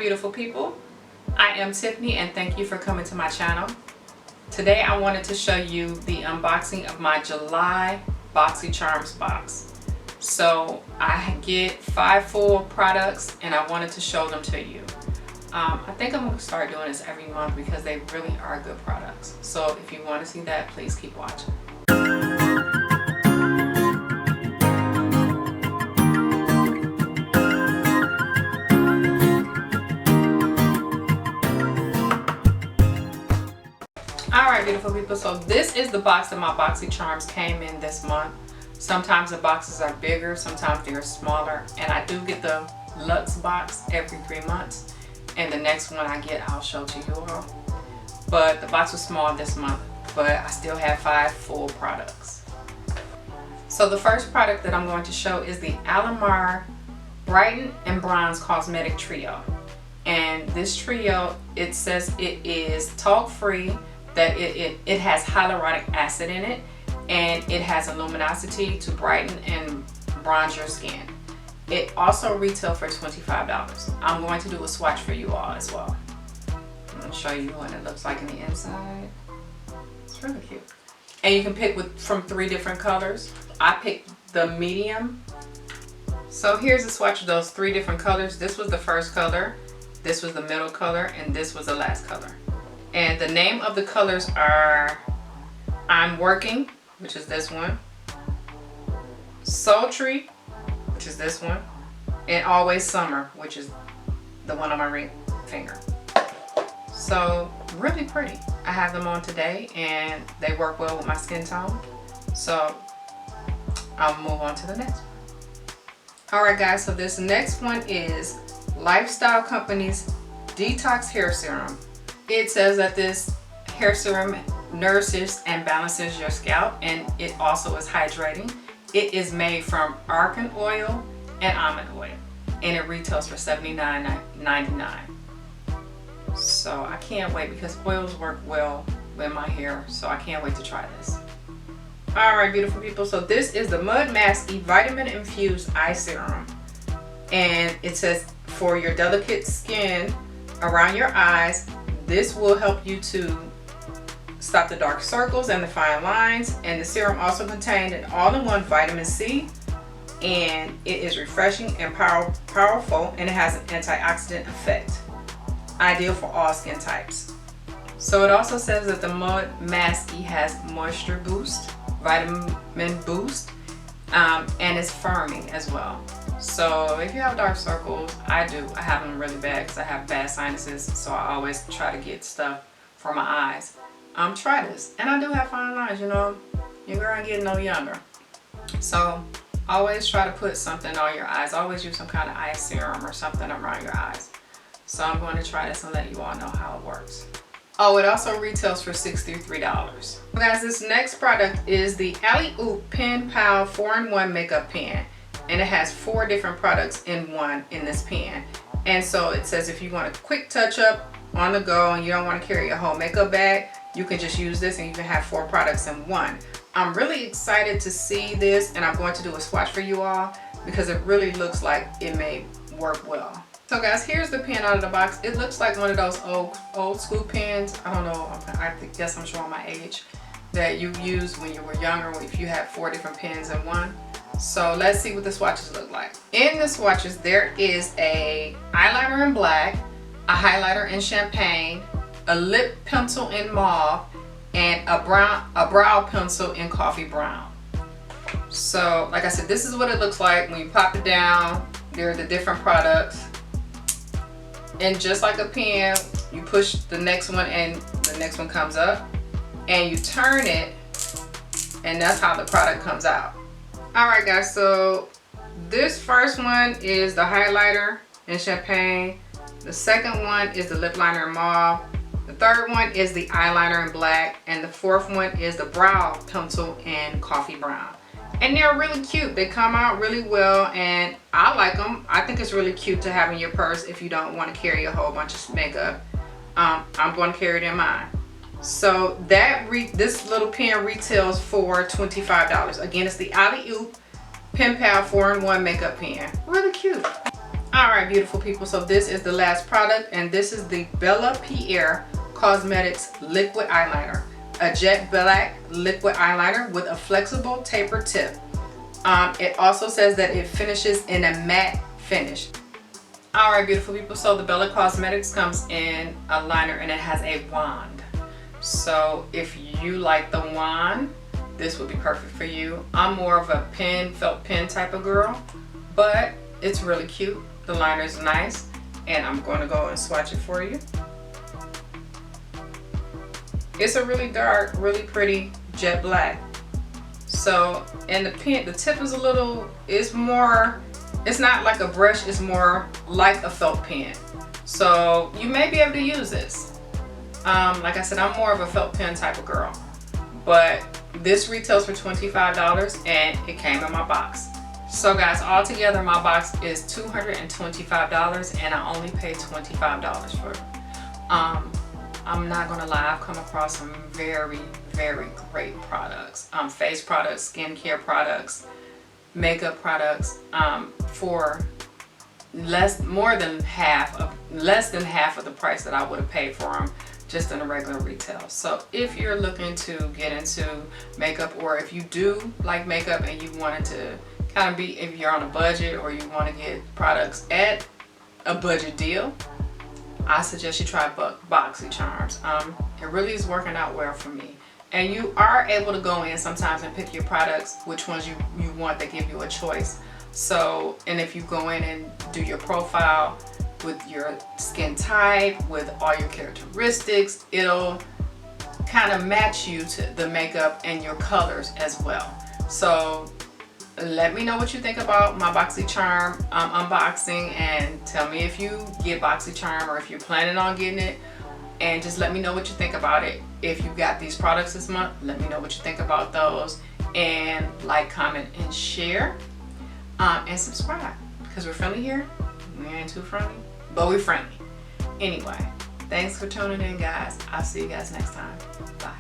beautiful people. I am Tiffany and thank you for coming to my channel. Today I wanted to show you the unboxing of my July Boxy Charms box. So I get 5 full products and I wanted to show them to you. I think I'm going to start doing this every month because they really are good products. So if you want to see that, please keep watching. Alright beautiful people, so this is the box that my Boxy Charms came in this month. Sometimes the boxes are bigger, sometimes they're smaller, and I do get the Luxe box every 3 months, and the next one I get I'll show to you all. But the box was small this month, but I still have 5 full products. So the first product that I'm going to show is the Alamar Brighten and Bronze Cosmetic Trio. And this trio, it says it is talc free, that it has hyaluronic acid in it, and it has a luminosity to brighten and bronze your skin. It also retails for $25. I'm going to do a swatch for you all as well. I'm going to show you what it looks like in the inside. It's really cute. And you can pick from 3 different colors. I picked the medium. So here's a swatch of those 3 different colors. This was the first color, this was the middle color, and this was the last color. And the name of the colors are I'm Working, which is this one, Sultry, which is this one, and Always Summer, which is the one on my ring finger. So really pretty. I have them on today and they work well with my skin tone. So I'll move on to the next one. Alright guys, so this next one is Lifestyle Company's Detox Hair Serum. It says that this hair serum nourishes and balances your scalp, and it also is hydrating. It is made from argan oil and almond oil, and it retails for $79.99. So I can't wait because oils work well with my hair, so I can't wait to try this. Alright beautiful people, so this is the Mud Masky Vitamin-Infused Eye Serum, and it says for your delicate skin around your eyes. This will help you to stop the dark circles and the fine lines, and the serum also contains an all-in-one vitamin C, and it is refreshing and powerful, and it has an antioxidant effect, ideal for all skin types. So it also says that the Mud Masky has moisture boost, vitamin boost, and it's firming as well. So if you have dark circles, I do. I have them really bad because I have bad sinuses, so I always try to get stuff for my eyes. Try this. And I do have fine lines, you know. Your girl ain't getting no younger. So always try to put something on your eyes. Always use some kind of eye serum or something around your eyes. So I'm going to try this and let you all know how it works. Oh, it also retails for $63. Guys, this next product is the Alley Oop Pen Pal 4-in-1 Makeup Pen. And it has 4 different products in one in this pen. And so it says if you want a quick touch up on the go and you don't want to carry a whole makeup bag, you can just use this and you can have 4 products in one. I'm really excited to see this, and I'm going to do a swatch for you all because it really looks like it may work well. So guys, here's the pen out of the box. It looks like one of those old school pens. I don't know, I guess I'm showing my age, that you used when you were younger if you had 4 different pens in one. So let's see what the swatches look like. In the swatches, there is a eyeliner in black, a highlighter in champagne, a lip pencil in mauve, and a brow pencil in coffee brown. So like I said, this is what it looks like when you pop it down. There are the different products. And just like a pen, you push the next one and the next one comes up. And you turn it, and that's how the product comes out. Alright guys, so this first one is the highlighter in champagne. The second one is the lip liner in mauve. The third one is the eyeliner in black. And the fourth one is the brow pencil in coffee brown. And they're really cute. They come out really well and I like them. I think it's really cute to have in your purse if you don't want to carry a whole bunch of makeup. I'm going to carry it in mine. So this little pen retails for $25. Again, it's the Alley Oop Pen Pal 4-in-1 Makeup Pen. Really cute. All right, beautiful people. So this is the last product, and this is the Bella Pierre Cosmetics Liquid Eyeliner. A jet black liquid eyeliner with a flexible taper tip. It also says that it finishes in a matte finish. All right, beautiful people. So the Bella Cosmetics comes in a liner and it has a wand. So if you like the wand, this would be perfect for you. I'm more of a felt pen type of girl, but it's really cute. The liner is nice, and I'm going to go and swatch it for you. It's a really dark, really pretty jet black. So, and the tip is it's not like a brush, it's more like a felt pen. So you may be able to use this. Like I said, I'm more of a felt pen type of girl, but this retails for $25 and it came in my box. So guys, altogether my box is $225 and I only paid $25 for it. I'm not gonna lie, I've come across some very, very great products. Face products, skincare products, makeup products for less than half of the price that I would have paid for them just in a regular retail. So if you're looking to get into makeup, or if you do like makeup and you wanted to kind of be, if you're on a budget or you want to get products at a budget deal, I suggest you try Boxy Charms. It really is working out well for me. And you are able to go in sometimes and pick your products, which ones you want. They give you a choice. So, and if you go in and do your profile with your skin type, with all your characteristics, it'll kind of match you to the makeup and your colors as well. So let me know what you think about my Boxy Charm unboxing, and tell me if you get Boxy Charm or if you're planning on getting it, and just let me know what you think about it. If you got these products this month, let me know what you think about those, and like, comment, and share, and subscribe, because we're friendly here. We ain't too friendly, but we're friendly. Anyway, thanks for tuning in, guys. I'll see you guys next time. Bye.